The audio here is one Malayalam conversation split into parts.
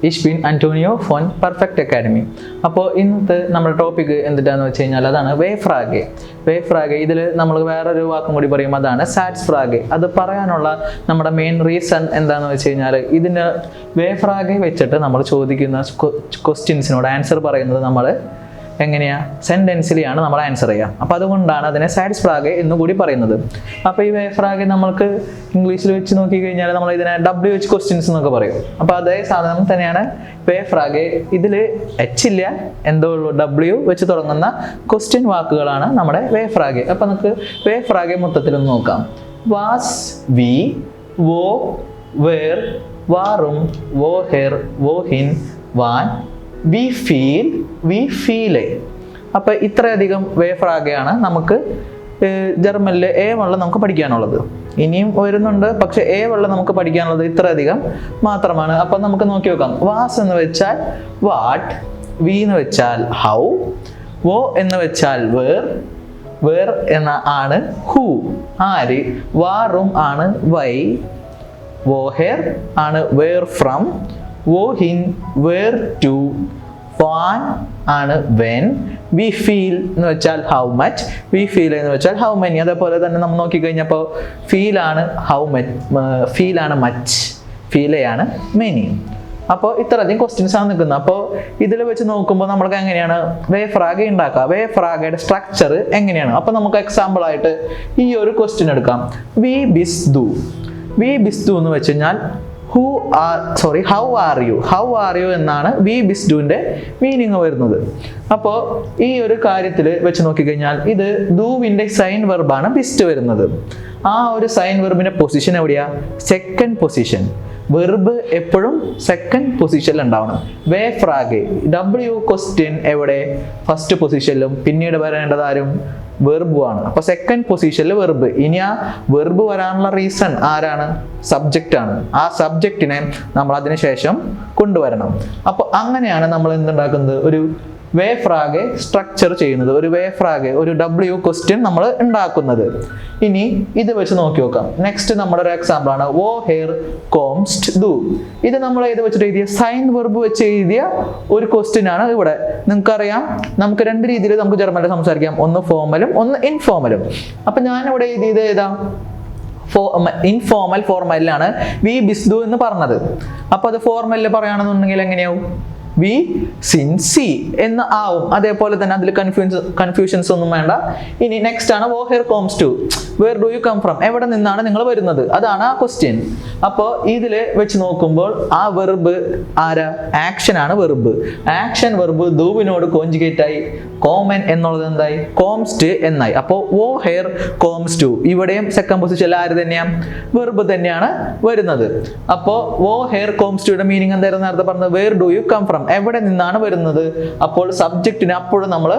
Ich bin Antonio von Perfect Academy. അപ്പോൾ ഇന്നത്തെ നമ്മുടെ ടോപ്പിക് എന്തിട്ടാന്ന് വെച്ച് കഴിഞ്ഞാൽ അതാണ് വേ ഫ്രാഗെ. വേ ഫ്രാഗെ ഇതിൽ നമ്മൾ വേറൊരു വാക്കും കൂടി പറയും, അതാണ് സാറ്റ്സ് ഫ്രാഗെ. അത് പറയാനുള്ള നമ്മുടെ മെയിൻ റീസൺ എന്താണെന്ന് വെച്ച് കഴിഞ്ഞാൽ ഇതിന് വേ ഫ്രാഗെ വെച്ചിട്ട് നമ്മൾ ചോദിക്കുന്ന ക്വസ്റ്റ്യൻസിനോട് ആൻസർ പറയുന്നത് നമ്മൾ എങ്ങനെയാ സെൻറ്റൻസിലാണ് നമ്മൾ ആൻസർ ചെയ്യുക. അപ്പോൾ അതുകൊണ്ടാണ് അതിനെ സാറ്റ്സ് ഫ്രാഗെ എന്ന് കൂടി പറയുന്നത്. അപ്പോൾ ഈ വേ ഫ്രാഗെ നമ്മൾക്ക് ഇംഗ്ലീഷിൽ വെച്ച് നോക്കിക്കഴിഞ്ഞാൽ നമ്മൾ ഇതിനെ WH ക്വസ്റ്റ്യൻസ് എന്നൊക്കെ പറയും. അപ്പോൾ അതേ സാധനം തന്നെയാണ് വേ ഫ്രാഗെ. ഇതിൽ H ഇല്ല, എന്തോ ഉള്ളൂ, W വെച്ച് തുടങ്ങുന്ന ക്വസ്റ്റ്യൻ വാക്കുകളാണ് നമ്മുടെ വേ ഫ്രാഗെ. അപ്പോൾ നമുക്ക് വേ ഫ്രാഗെ മൊത്തത്തിലൊന്ന് നോക്കാം. വാസ്, വി, വോ, വേർ, വാറും, വോഹെർ, വോഹിൻ, വാൻ, വി ഫീൽ, വി ഫീലെ. അപ്പോൾ ഇത്രയധികം വേ ഫ്രാഗയാണ് നമുക്ക് ജർമ്മനിൽ A വെള്ളം നമുക്ക് പഠിക്കാനുള്ളത്. ഇനിയും വരുന്നുണ്ട്, പക്ഷെ A വെള്ളം നമുക്ക് പഠിക്കാനുള്ളത് ഇത്രയധികം മാത്രമാണ്. അപ്പം നമുക്ക് നോക്കി നോക്കാം. വാസ് എന്ന് വെച്ചാൽ വാട്ട്, വി എന്ന് വെച്ചാൽ ഹൗ, വോ എന്ന് വെച്ചാൽ വേർ, വേർ എന്ന ആണ് ഹൂ ആര്, വാറും ആണ് വൈ, വോഹെർ ആണ് വേർ ഫ്രം, വോഹിൻ വേർ ടു, വാൻ ആണ് വെൻ, വി ഫീൽ എന്ന് വെച്ചാൽ ഹൗ മച്ച്, വി ഫീൽ എന്ന് വെച്ചാൽ ഹൗ മെനി. അതേപോലെ തന്നെ നമ്മൾ നോക്കിക്കഴിഞ്ഞപ്പോൾ ഫീലാണ് ഹൗ മച്ച്, ഫീലാണ് മച്ച്, ഫീലയാണ് മെനി. അപ്പോൾ ഇത്രയധികം ക്വസ്റ്റ്യൻസ് ആണ് നിൽക്കുന്നത്. അപ്പോൾ ഇതിൽ വെച്ച് നോക്കുമ്പോൾ നമ്മൾക്ക് എങ്ങനെയാണ് വേ ഫ്രാഗെ ഉണ്ടാക്കുക, വേ ഫ്രാഗയുടെ സ്ട്രക്ചർ എങ്ങനെയാണ്. അപ്പോൾ നമുക്ക് എക്സാമ്പിൾ ആയിട്ട് ഈ ഒരു ക്വസ്റ്റ്യൻ എടുക്കാം. വി ബിസ്ദു. വി ബിസ്ദു എന്ന് വെച്ച് കഴിഞ്ഞാൽ ഹൗ ആർ യു എന്നാണ് വി ബിസ്ഡുവിൻ്റെ മീനിങ് വരുന്നത്. അപ്പോൾ ഈ ഒരു കാര്യത്തിൽ വെച്ച് നോക്കിക്കഴിഞ്ഞാൽ ഇത് ഡൂവിൻ്റെ സൈൻ വെർബാണ് ബിസ്റ്റ് വരുന്നത്. ആ ഒരു സൈൻ വെർബിൻ്റെ പൊസിഷൻ എവിടെയാ? Second position. വെർബ് എപ്പോഴും സെക്കൻഡ് പൊസിഷനിൽ ഉണ്ടാവണം. വേ ഫ്രാഗെ W ക്വസ്റ്റ്യൻ എവിടെ? ഫസ്റ്റ് പൊസിഷനിലും. പിന്നീട് വരേണ്ടത് ആരും? വെർബുമാണ്. അപ്പോൾ സെക്കൻഡ് പൊസിഷനിൽ വെർബ്. ഇനി ആ വെർബ് വരാനുള്ള റീസൺ ആരാണ്? സബ്ജക്റ്റ് ആണ്. ആ സബ്ജക്റ്റിനെ നമ്മൾ അതിനുശേഷം കൊണ്ടുവരണം. അപ്പോൾ അങ്ങനെയാണ് നമ്മൾ എന്തുണ്ടാക്കുന്നത്? ഒരു വേ ഫ്രാഗെ സ്ട്രക്ചർ ചെയ്യുന്നത്, ഒരു വേ ഫ്രാഗെ, ഒരു W ക്വസ്റ്റ്യൻ നമ്മൾ ഉണ്ടാക്കുന്നത്. ഇനി ഇത് വെച്ച് നോക്കി നോക്കാം. നെക്സ്റ്റ് നമ്മുടെ ഒരു എക്സാമ്പിൾ ആണ് വോ ഹെയർ കോംസ്റ്റ് ദു. ഇത് നമ്മൾ ഏത് വെച്ചിട്ട് എഴുതിയ? സൈൻ വെർബ് വെച്ച് എഴുതിയ ഒരു ക്വസ്റ്റ്യൻ ആണ് ഇവിടെ. നിങ്ങൾക്കറിയാം, നമുക്ക് രണ്ട് രീതിയിൽ നമുക്ക് ജർമ്മനിൽ സംസാരിക്കാം, ഒന്ന് ഫോർമലും ഒന്ന് ഇൻഫോർമലും. അപ്പം ഞാനിവിടെ എഴുതിയത് ഏതാ? ഇൻഫോർമൽ ഫോർമലിലാണ് വി ബിസ്ദു എന്ന് പറഞ്ഞത്. അപ്പോൾ അത് ഫോർമലിൽ പറയുകയാണെന്നുണ്ടെങ്കിൽ എങ്ങനെയാവും? വി സിൻ സി എന്ന് ആവും. അതേപോലെ തന്നെ അതിൽ കൺഫ്യൂഷൻസ് ഒന്നും വേണ്ട. ഇനി നെക്സ്റ്റ് ആണ് who here comes to. Where do you come from? എവിടെ നിന്നാണ് നിങ്ങൾ വരുന്നത്? അതാണ് ആ ക്വസ്റ്റ്യൻ. അപ്പോൾ ഇതിൽ വെച്ച് നോക്കുമ്പോൾ ആ വെർബ് ആരാ? ആക്ഷൻ ആണ് വെർബ്. ആക്ഷൻ വെർബ് ദൂവിനോട് കോഞ്ചുഗേറ്റ് ആയി കോമൻ എന്നുള്ളത് എന്തായി? കോംസ്റ്റ് എന്നായി. അപ്പോൾ വോ ഹെയർ കോംസ് ടു. ഇവിടെയും സെക്കൻഡ് പൊസിഷനിൽ ആര് തന്നെയാണ്? വെർബ് തന്നെയാണ് വരുന്നത്. അപ്പോൾ വോ ഹെയർ കോംസ് ടുയുടെ മീനിങ് എന്തായിരുന്നു നേരത്തെ പറഞ്ഞത്? Where do you come from? എവിടെ നിന്നാണ് വരുന്നത്? അപ്പോൾ സബ്ജക്റ്റിനെ അപ്പോഴും നമ്മൾ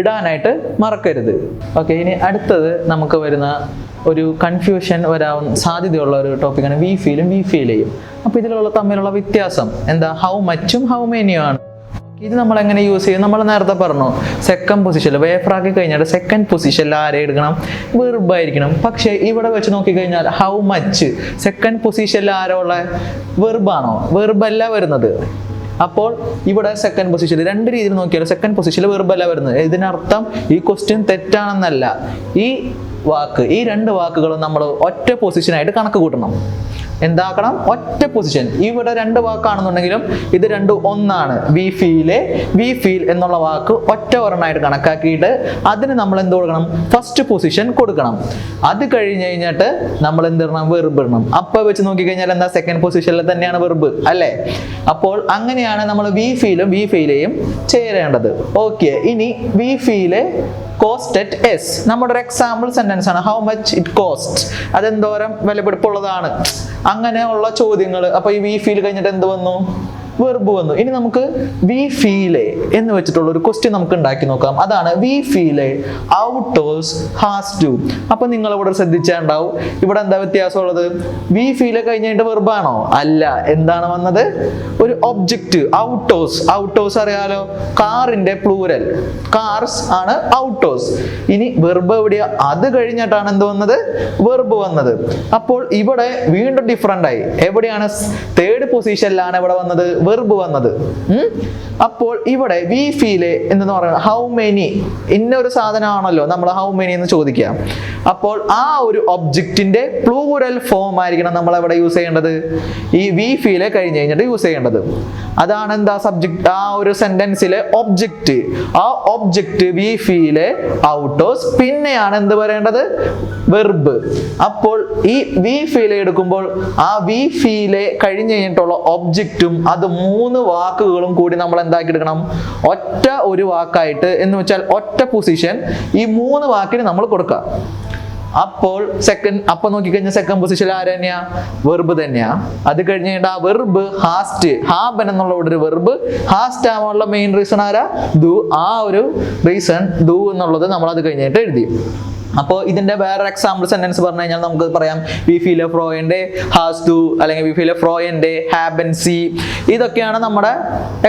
ഇടാനായിട്ട് മറക്കരുത്. ഓക്കെ, ഇനി അടുത്തത് നമുക്ക് വരുന്ന ഒരു കൺഫ്യൂഷൻ വരാൻ സാധ്യതയുള്ള ഒരു ടോപ്പിക്കാണ് വി ഫീലും വി ഫീലെയും. അപ്പോൾ ഇതിലുള്ള തമ്മിലുള്ള വ്യത്യാസം എന്താ? ഹൗ മച്ചും ഹൗ മെനിയും ആണ്. ഇത് നമ്മൾ എങ്ങനെ യൂസ് ചെയ്യും? നമ്മൾ നേരത്തെ പറഞ്ഞു സെക്കൻഡ് പൊസിഷനിൽ വേ ഫ്രാഗെ കഴിഞ്ഞാൽ സെക്കൻഡ് പൊസിഷനിൽ ആരെ എടുക്കണം? വെർബായിരിക്കണം. പക്ഷേ ഇവിടെ വെച്ച് നോക്കിക്കഴിഞ്ഞാൽ ഹൗ മച്ച് സെക്കൻഡ് പൊസിഷനിൽ ആരോ ഉള്ള? വെർബാണോ? വെർബല്ല വരുന്നത്. അപ്പോൾ ഇവിടെ സെക്കൻഡ് പൊസിഷനിൽ രണ്ട് രീതിയിൽ നോക്കിയാൽ സെക്കൻഡ് പൊസിഷനിൽ വെർബല്ല വരുന്നത്. ഇതിനർത്ഥം ഈ ക്വസ്റ്റ്യൻ തെറ്റാണെന്നല്ല. ഈ രണ്ട് വാക്കുകളും നമ്മൾ ഒറ്റ പൊസിഷനായിട്ട് കണക്ക് കൂട്ടണം. എന്താക്കണം? ഒറ്റ പൊസിഷൻ. ഇവിടെ രണ്ട് വാക്കാണെന്നുണ്ടെങ്കിലും ഇത് രണ്ടും ഒന്നാണ്. വി ഫീൽ എന്നുള്ള വാക്ക് ഒറ്റ ഒരെണ്ണമായിട്ട് കണക്കാക്കിയിട്ട് അതിന് നമ്മൾ എന്ത് കൊടുക്കണം? ഫസ്റ്റ് പൊസിഷൻ കൊടുക്കണം. അത് കഴിഞ്ഞ് കഴിഞ്ഞിട്ട് നമ്മൾ എന്തിടണം? വെർബ് ഇടണം. അപ്പോൾ വെച്ച് നോക്കിക്കഴിഞ്ഞാൽ എന്താ? സെക്കൻഡ് പൊസിഷനിൽ തന്നെയാണ് വെർബ് അല്ലേ? അപ്പോൾ അങ്ങനെയാണ് നമ്മൾ വി ഫീലും വി ഫീലെയും ചേരേണ്ടത്. ഓക്കെ, ഇനി വി ഫീലെ കോസ്റ്റ് അറ്റ് എസ് നമ്മുടെ ഒരു എക്സാമ്പിൾ സെന്റൻസ് ആണ്. How much it cost. അതെന്തോരം വിലപിടിപ്പുള്ളതാണ്, അങ്ങനെയുള്ള ചോദ്യങ്ങൾ. അപ്പോൾ ഈ വി ഫീൽ കഴിഞ്ഞിട്ട് എന്ത് വന്നു? വെർബ് വന്നു. ഇനി നമുക്ക് വി ഫീലെ എന്ന് വെച്ചിട്ടുള്ള ഒരു ക്വസ്റ്റ്യൻ നമുക്ക് ഉണ്ടാക്കി നോക്കാം. അതാണ് വി ഫീലെ ഔട്ടേഴ്സ് ഹാസ് ടു. അപ്പൊ നിങ്ങൾ ഇവിടെ ശ്രദ്ധിച്ചാണ്ടാവും ഇവിടെ എന്താ വ്യത്യാസമുള്ളത്? വി ഫീലെ കഴിഞ്ഞിട്ട് വെർബാണോ? അല്ല. എന്താണ് വന്നത്? ഒരു ഒബ്ജക്റ്റ്. ഔട്ടേഴ്സ് അറിയാലോ, കാറിന്റെ പ്ലൂരൽ കാർസ് ആണ് ഔട്ടേഴ്സ്. ഇനി വെർബ് എവിടെയാ? അത് കഴിഞ്ഞിട്ടാണ് എന്ത് വന്നത്? വെർബ് വന്നത്. അപ്പോൾ ഇവിടെ വീണ്ടും ഡിഫറെന്റ് ആയി. എവിടെയാണ്? തേർഡ് പൊസിഷനിലാണ് ഇവിടെ വന്നത് വെർബ് വന്നത്. അപ്പോൾ ഇവിടെ വി ഫീൽ എന്ന് പറയുന്നത് ഹൗ മെനി, ഇന്നൊരു സാധനമാണല്ലോ നമ്മൾ ഹൗ മെനി എന്ന് ചോദിക്കുക. അപ്പോൾ ആ ഒരു ഒബ്ജക്റ്റിന്റെ പ്ലൂറൽ ഫോം ആയിരിക്കണം നമ്മൾ എവിടെ യൂസ് ചെയ്യേണ്ടത്, ഈ വി ഫീൽ കഴിഞ്ഞ് കഴിഞ്ഞിട്ട് യൂസ് ചെയ്യേണ്ടത്. അതാണ് എന്താ സബ്ജക്റ്റ്, ആ ഒരു സെന്റൻസിലെ ഒബ്ജക്റ്റ്. ആ ഒബ്ജക്റ്റ് വി ഫീൽ ഔട്ടോസ്, പിന്നെയാണ് എന്ത് പറയേണ്ടത്, വെർബ്. അപ്പോൾ ഈ വി ഫീൽ എടുക്കുമ്പോൾ ആ വി ഫീൽ കഴിഞ്ഞ് കഴിഞ്ഞിട്ടുള്ള ഒബ്ജക്റ്റും അത് 3 വാക്കുകളും കൂടി നമ്മൾ എന്താക്കി എടുക്കണം, ഒറ്റ ഒരു വാക്കായിട്ട്, എന്ന് വെച്ചാൽ ഒറ്റ പൊസിഷൻ ഈ 3 വാക്കിന് നമ്മൾ കൊടുക്കുക. അപ്പോൾ അപ്പൊ നോക്കിക്കഴിഞ്ഞാൽ സെക്കൻഡ് പൊസിഷനിൽ ആര് തന്നെയാ, വെർബ് തന്നെയാ. അത് കഴിഞ്ഞ് കഴിഞ്ഞാൽ ആ വെർബ് ഹാസ്റ്റ്, ഹാബൻ എന്നുള്ള ഒരു വെർബ് ഹാസ്റ്റ് ആവാനുള്ള മെയിൻ റീസൺ ആരാ, ദു. ആ ഒരു റീസൺ ദു എന്നുള്ളത് നമ്മൾ അത് കഴിഞ്ഞിട്ട് എഴുതി. അപ്പോൾ ഇതിന്റെ വേറെ എക്സാമ്പിൾ സെന്റൻസ് പറഞ്ഞു കഴിഞ്ഞാൽ നമുക്ക് പറയാം വി ഫീൽ എ ഫ്രോയന്റെ ഹാസ് ടു, അല്ലെങ്കിൽ വി ഫീൽ എ ഫ്രോയന്റെ ഹാബൻ സി. ഇതൊക്കെയാണ് നമ്മുടെ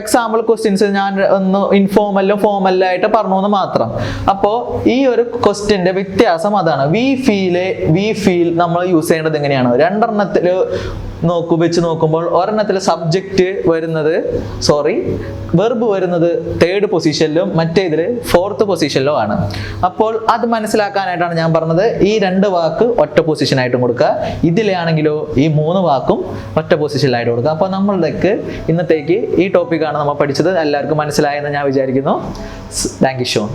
എക്സാമ്പിൾ ക്വസ്റ്റ്യൻസ്. ഞാൻ ഒന്ന് ഇൻഫോർമലും ഫോർമലായിട്ട് പറഞ്ഞു എന്ന് മാത്രം. അപ്പോൾ ഈ ഒരു ക്വസ്റ്റ്യന്റെ വ്യത്യാസം അതാണ്. വി ഫീൽ നമ്മൾ യൂസ് ചെയ്യേണ്ടത് എങ്ങനെയാണ്, രണ്ടെണ്ണത്തിൽ വെച്ച് നോക്കുമ്പോൾ ഒരെണ്ണത്തിൽ സബ്ജക്റ്റ് വരുന്നത്, വെർബ് വരുന്നത് 3rd പൊസിഷനിലും മറ്റേതിൽ 4th പൊസിഷനിലും ആണ്. അപ്പോൾ അത് മനസ്സിലാക്കാനായിട്ടാണ് ഞാൻ പറഞ്ഞത് ഈ 2 വാക്ക് ഒറ്റ പൊസിഷനായിട്ടും കൊടുക്കുക, ഇതിലാണെങ്കിലോ ഈ 3 വാക്കും ഒറ്റ പൊസിഷനിലായിട്ട് കൊടുക്കുക. അപ്പോൾ നമ്മളുടെക്ക് ഇന്നത്തേക്ക് ഈ ടോപ്പിക്കാണ് നമ്മൾ പഠിച്ചത്. എല്ലാവർക്കും മനസ്സിലായെന്ന് ഞാൻ വിചാരിക്കുന്നു. Thank you Sean.